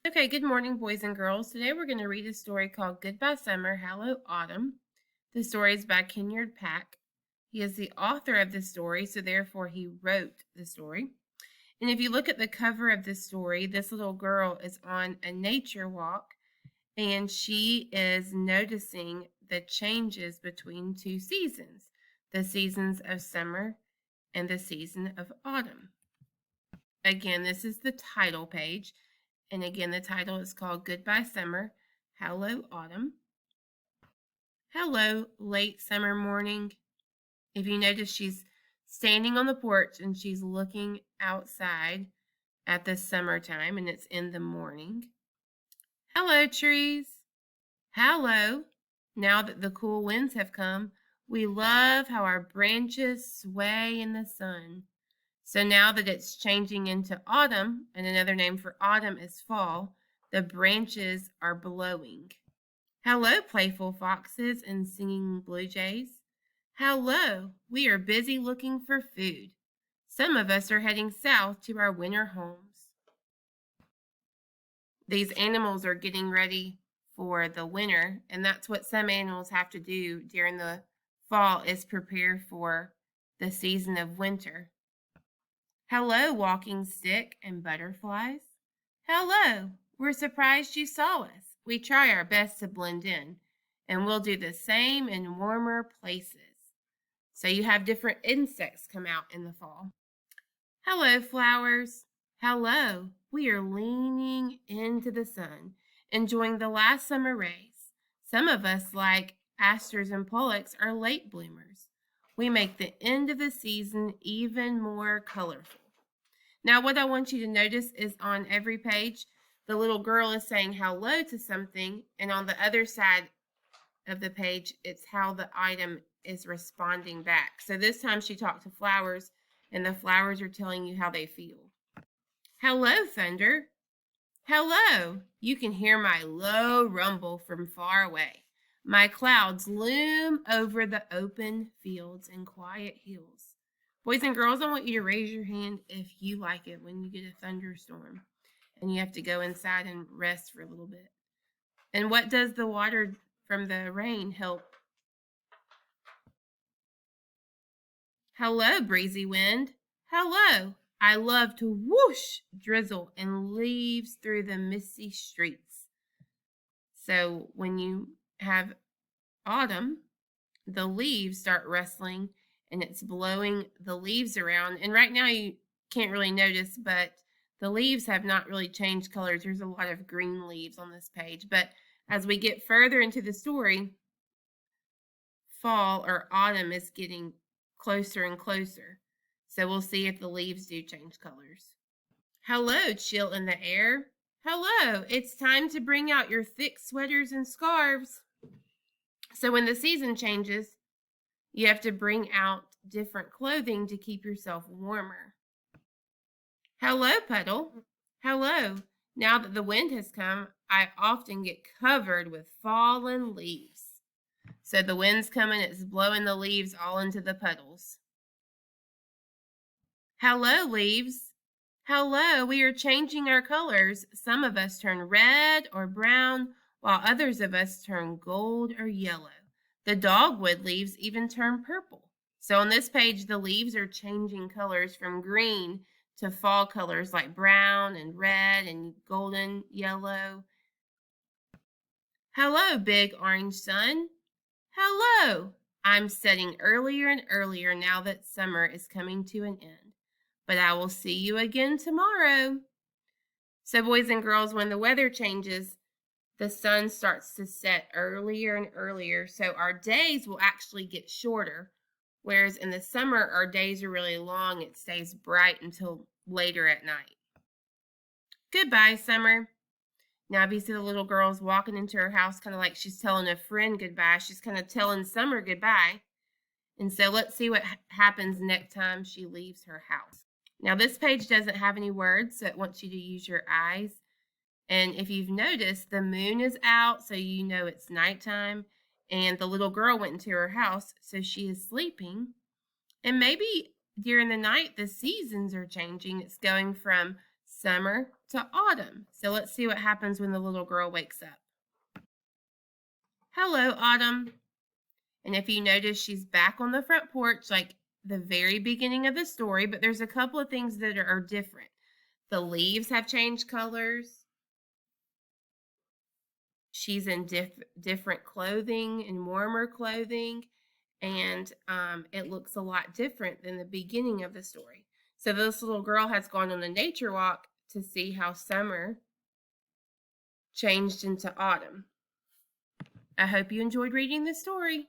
Okay, good morning, boys and girls. Today we're going to read a story called Goodbye Summer, Hello Autumn. The story is by Kenyard Pack. He is the author of the story, so therefore he wrote the story. And if you look at the cover of this story, this little girl is on a nature walk and she is noticing the changes between two seasons, the seasons of summer and the season of autumn. Again, this is the title page. And again, the title is called Goodbye Summer, Hello Autumn. Hello, late summer morning. If you notice, she's standing on the porch and she's looking outside at the summertime and it's in the morning. Hello, trees. Hello. Now that the cool winds have come, we love how our branches sway in the sun. So now that it's changing into autumn, and another name for autumn is fall, the branches are blowing. Hello, playful foxes and singing blue jays. Hello, we are busy looking for food. Some of us are heading south to our winter homes. These animals are getting ready for the winter, and that's what some animals have to do during the fall is prepare for the season of winter. Hello, walking stick and butterflies. Hello, we're surprised you saw us. We try our best to blend in, and we'll do the same in warmer places. So you have different insects come out in the fall. Hello, flowers. Hello, we are leaning into the sun, enjoying the last summer rays. Some of us, like asters and pollux, are late bloomers. We make the end of the season even more colorful. Now, what I want you to notice is on every page, the little girl is saying hello to something, and on the other side of the page, it's how the item is responding back. So this time she talked to flowers, and the flowers are telling you how they feel. Hello, thunder. Hello. You can hear my low rumble from far away. My clouds loom over the open fields and quiet hills. Boys and girls, I want you to raise your hand if you like it when you get a thunderstorm and you have to go inside and rest for a little bit. And what does the water from the rain help? Hello, breezy wind. Hello. I love to whoosh, drizzle, and leaves through the misty streets. So when you have autumn, the leaves start rustling and it's blowing the leaves around. And right now you can't really notice, but the leaves have not really changed colors. There's a lot of green leaves on this page. But as we get further into the story, fall or autumn is getting closer and closer. So we'll see if the leaves do change colors. Hello, chill in the air. Hello, it's time to bring out your thick sweaters and scarves. So when the season changes, you have to bring out different clothing to keep yourself warmer. Hello, puddle. Hello. Now that the wind has come, I often get covered with fallen leaves. So the wind's coming, it's blowing the leaves all into the puddles. Hello, leaves. Hello, we are changing our colors. Some of us turn red or brown, while others of us turn gold or yellow. The dogwood leaves even turn purple. So on this page, the leaves are changing colors from green to fall colors like brown and red and golden yellow. Hello, big orange sun. Hello. I'm setting earlier and earlier now that summer is coming to an end. But I will see you again tomorrow. So boys and girls, when the weather changes, the sun starts to set earlier and earlier. So our days will actually get shorter. Whereas in the summer, our days are really long. It stays bright until later at night. Goodbye, summer. Now, if you see the little girl's walking into her house, kind of like she's telling a friend goodbye, she's kind of telling summer goodbye. And so let's see what happens next time she leaves her house. Now, this page doesn't have any words, so it wants you to use your eyes. And if you've noticed, the moon is out, so you know it's nighttime. And the little girl went into her house, so she is sleeping. And maybe during the night, the seasons are changing. It's going from summer to autumn. So let's see what happens when the little girl wakes up. Hello, Autumn. And if you notice, she's back on the front porch like the very beginning of the story, but there's a couple of things that are different. The leaves have changed colors. She's in different clothing and warmer clothing, and it looks a lot different than the beginning of the story. So this little girl has gone on a nature walk to see how summer changed into autumn. I hope you enjoyed reading this story.